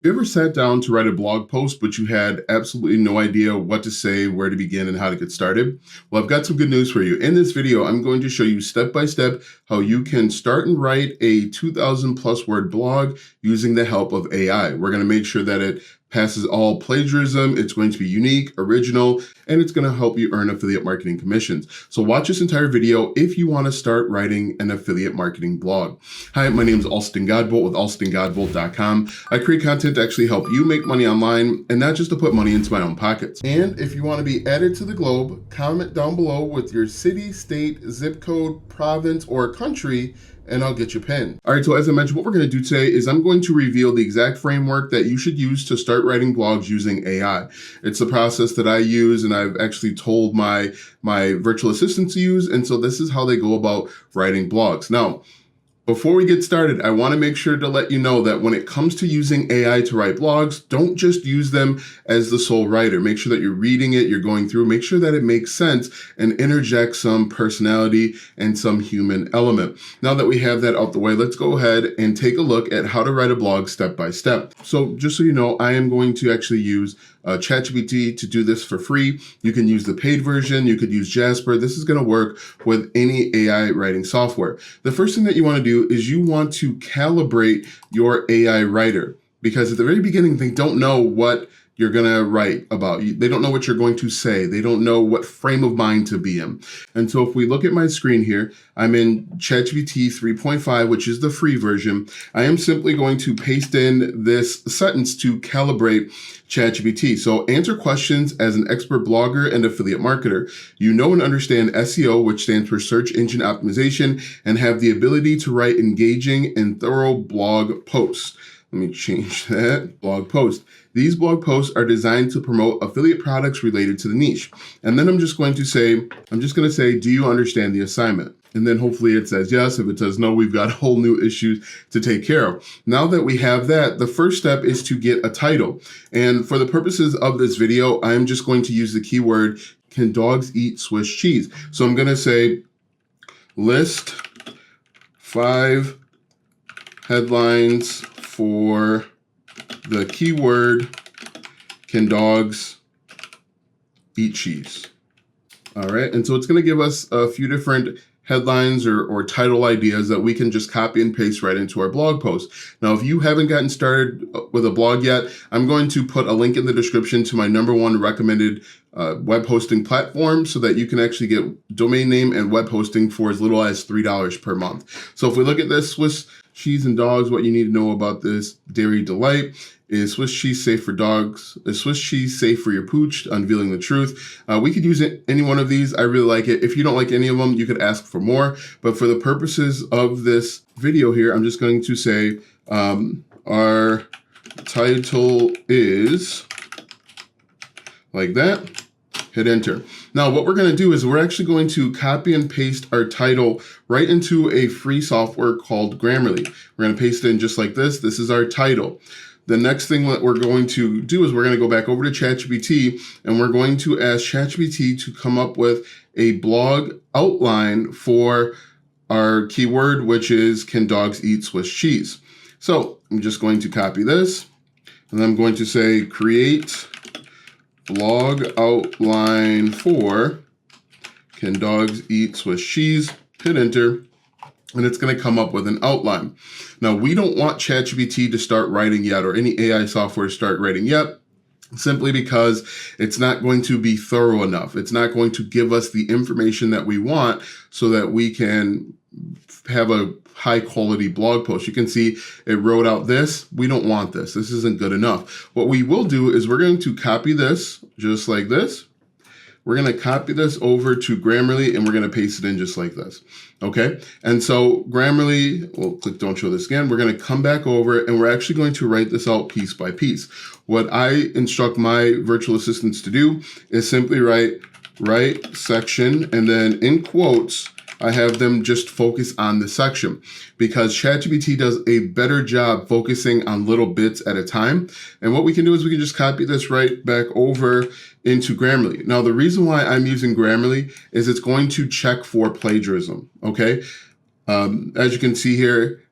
You ever sat down to write a blog post, but you had absolutely no idea what to say, where to begin, and how to get started? Well, I've got some good news for you. In this video, I'm going to show you step by step how you can start and write a 2,000 plus word blog using the help of AI. We're going to make sure that it passes all plagiarism. It's going to be unique, original, and it's going to help you earn affiliate marketing commissions. So watch this entire video if you want to start writing an affiliate marketing blog. Hi, my name is Alston Godbolt with alstongodbolt.com. I create content to actually help you make money online and not just to put money into my own pockets. And if you want to be added to the globe, comment down below with your city, state, zip code, province, or country, and I'll get you pinned. All right, so as I mentioned, what we're going to do today is I'm going to reveal the exact framework that you should use to start writing blogs using AI. It's the process that I use and I've actually told my virtual assistant to use, and so this is how they go about writing blogs. Now, before we get started, I want to make sure to let you know that when it comes to using AI to write blogs, don't just use them as the sole writer. Make sure that you're reading it, you're going through, make sure that it makes sense and interject some personality and some human element. Now that we have that out the way, let's go ahead and take a look at how to write a blog step by step. So just so you know, I am going to actually use ChatGPT to do this for free. You can use the paid version. You could use Jasper. This is going to work with any AI writing software. The first thing that you want to do is you want to calibrate your AI writer, because at the very beginning, they don't know what you're going to write about. They don't know what you're going to say. They don't know what frame of mind to be in. And so if we look at my screen here, I'm in ChatGPT 3.5, which is the free version. I am simply going to paste in this sentence to calibrate ChatGPT. So answer questions as an expert blogger and affiliate marketer. You know and understand SEO, which stands for search engine optimization, and have the ability to write engaging and thorough blog posts. Let me change that. Blog post. These blog posts are designed to promote affiliate products related to the niche. And then I'm just going to say, do you understand the assignment? And then hopefully it says yes. If it says no, we've got whole new issues to take care of. Now that we have that, the first step is to get a title. And for the purposes of this video, I'm just going to use the keyword, can dogs eat Swiss cheese? So I'm going to say, list 5 headlines for the keyword, can dogs eat cheese? All right, and so it's going to give us a few different headlines or title ideas that we can just copy and paste right into our blog post. Now, if you haven't gotten started with a blog yet, I'm going to put a link in the description to my #1 recommended web hosting platform so that you can actually get domain name and web hosting for as little as $3 per month. So if we look at this, Swiss cheese and dogs, what you need to know about this dairy delight. Is Swiss cheese safe for dogs? Is Swiss cheese safe for your pooch? Unveiling the truth. We could use any one of these. I really like it. If you don't like any of them, you could ask for more. But for the purposes of this video here, I'm just going to say our title is like that. Hit enter. Now, what we're going to do is we're actually going to copy and paste our title right into a free software called Grammarly. We're going to paste it in just like this. This is our title. The next thing that we're going to do is we're going to go back over to ChatGPT and we're going to ask ChatGPT to come up with a blog outline for our keyword, which is, can dogs eat Swiss cheese? So I'm just going to copy this and I'm going to say, create blog outline for, can dogs eat Swiss cheese? Hit enter. And it's going to come up with an outline. Now, we don't want ChatGPT to start writing yet, or any AI software to start writing yet, simply because it's not going to be thorough enough. It's not going to give us the information that we want so that we can have a high quality blog post. You can see it wrote out this. We don't want this. This isn't good enough. What we will do is we're going to copy this just like this. We're going to copy this over to Grammarly and we're going to paste it in just like this. Okay. And so Grammarly, we'll click don't show this again. We're going to come back over and we're actually going to write this out piece by piece. What I instruct my virtual assistants to do is simply write section, and then in quotes, I have them just focus on the section, because ChatGPT does a better job focusing on little bits at a time. And what we can do is we can just copy this right back over into Grammarly. Now, the reason why I'm using Grammarly is it's going to check for plagiarism, okay? As you can see here,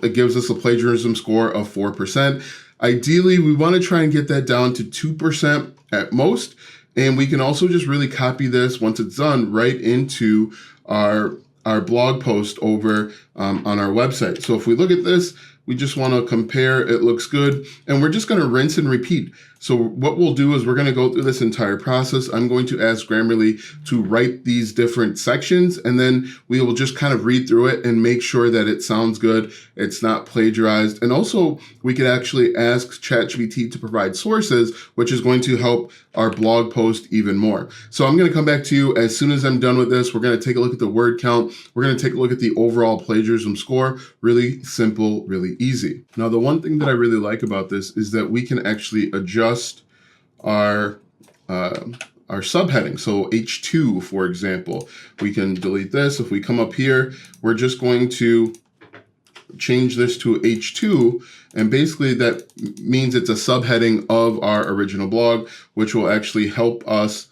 it gives us a plagiarism score of 4%. Ideally, we want to try and get that down to 2% at most. And we can also just really copy this once it's done right into our blog post over on our website. So if we look at this, we just want to compare, it looks good, and we're just going to rinse and repeat. So what we'll do is we're going to go through this entire process. I'm going to ask Grammarly to write these different sections, and then we will just kind of read through it and make sure that it sounds good, it's not plagiarized. And also, we could actually ask ChatGPT to provide sources, which is going to help our blog post even more. So I'm going to come back to you as soon as I'm done with this. We're going to take a look at the word count. We're going to take a look at the overall plagiarism score. Really simple, really easy. Now, the one thing that I really like about this is that we can actually adjust our subheading. So H2, for example, we can delete this. If we come up here, we're just going to change this to H2, and basically that means it's a subheading of our original blog, which will actually help us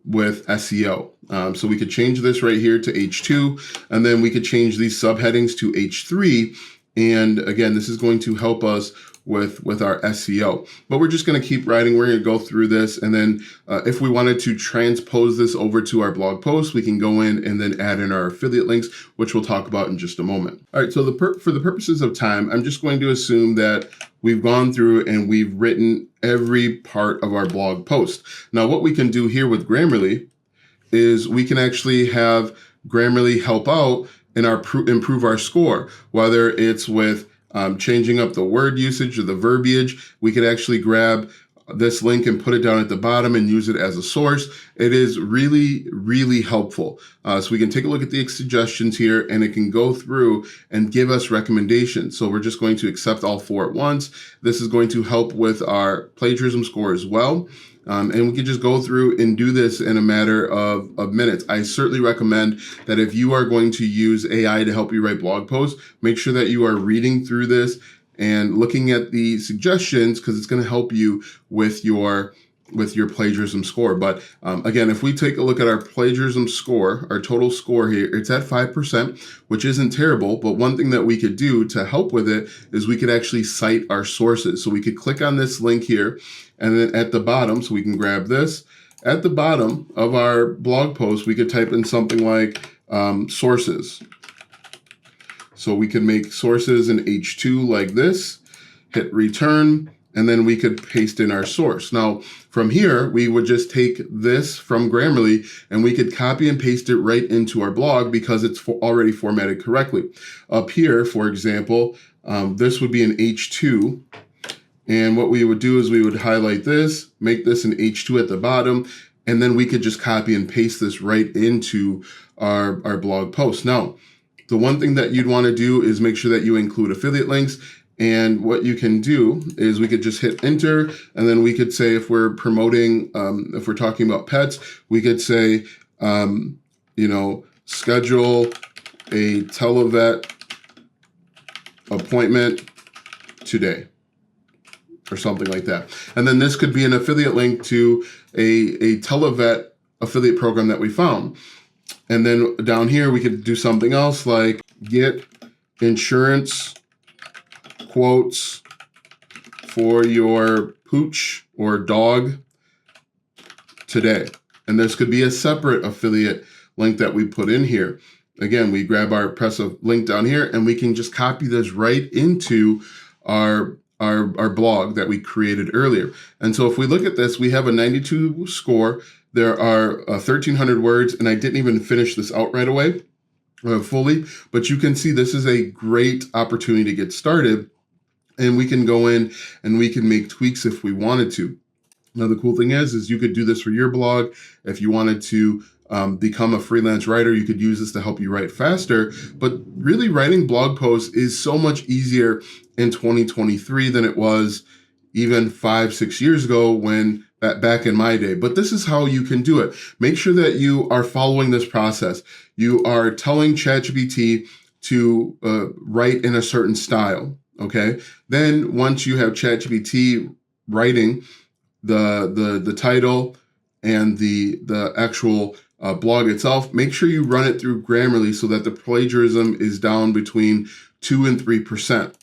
with SEO. So we could change this right here to H2, and then we could change these subheadings to H3. And again, this is going to help us with our SEO. But we're just going to keep writing. We're going to go through this. And then if we wanted to transpose this over to our blog post, we can go in and then add in our affiliate links, which we'll talk about in just a moment. All right, so for the purposes of time, I'm just going to assume that we've gone through and we've written every part of our blog post. Now, what we can do here with Grammarly is we can actually have Grammarly help out and improve our score, whether it's with changing up the word usage or the verbiage. We could actually grab this link and put it down at the bottom and use it as a source. It is really, really helpful. So we can take a look at the suggestions here, and it can go through and give us recommendations. So we're just going to accept all 4 at once. This is going to help with our plagiarism score as well. And we can just go through and do this in a matter of minutes. I certainly recommend that if you are going to use AI to help you write blog posts, make sure that you are reading through this and looking at the suggestions, because it's going to help you with your plagiarism score. But again, if we take a look at our plagiarism score, our total score here, it's at 5%, which isn't terrible. But one thing that we could do to help with it is we could actually cite our sources. So we could click on this link here, and then at the bottom, so we can grab this, at the bottom of our blog post, we could type in something like sources. So we could make sources in H2 like this, hit return, and then we could paste in our source. Now, from here, we would just take this from Grammarly and we could copy and paste it right into our blog because it's already formatted correctly. Up here, for example, this would be an H2. And what we would do is we would highlight this, make this an H2 at the bottom, and then we could just copy and paste this right into our blog post. Now, the one thing that you'd want to do is make sure that you include affiliate links. And what you can do is we could just hit enter, and then we could say if we're promoting, if we're talking about pets, we could say, schedule a televet appointment today, or something like that. And then this could be an affiliate link to a televet affiliate program that we found. And then down here, we could do something else like get insurance quotes for your pooch or dog today. And this could be a separate affiliate link that we put in here. Again, we grab press a link down here, and we can just copy this right into our blog that we created earlier. And so if we look at this, we have a 92 score. There are 1,300 words, and I didn't even finish this out right away fully, but you can see this is a great opportunity to get started, and we can go in and we can make tweaks if we wanted to. Now, the cool thing is you could do this for your blog. If you wanted to become a freelance writer, you could use this to help you write faster. But really, writing blog posts is so much easier in 2023 than it was even 5-6 years ago when back in my day. But this is how you can do it. Make sure that you are following this process. You are telling ChatGPT to write in a certain style. Okay. Then once you have ChatGPT writing the title and the actual blog itself, make sure you run it through Grammarly so that the plagiarism is down between 2 and 3%.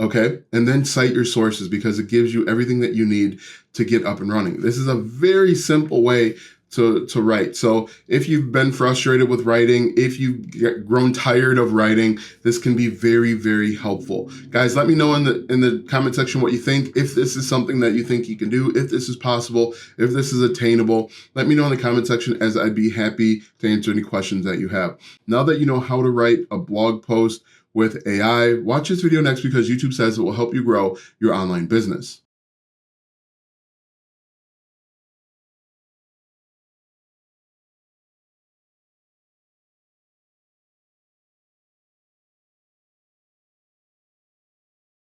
Okay. And then cite your sources because it gives you everything that you need to get up and running. This is a very simple way to write. So if you've been frustrated with writing, if you've grown tired of writing, this can be very, very helpful. Guys, let me know in the comment section what you think. If this is something that you think you can do, if this is possible, if this is attainable, let me know in the comment section, as I'd be happy to answer any questions that you have. Now that you know how to write a blog post with AI, watch this video next because YouTube says it will help you grow your online business.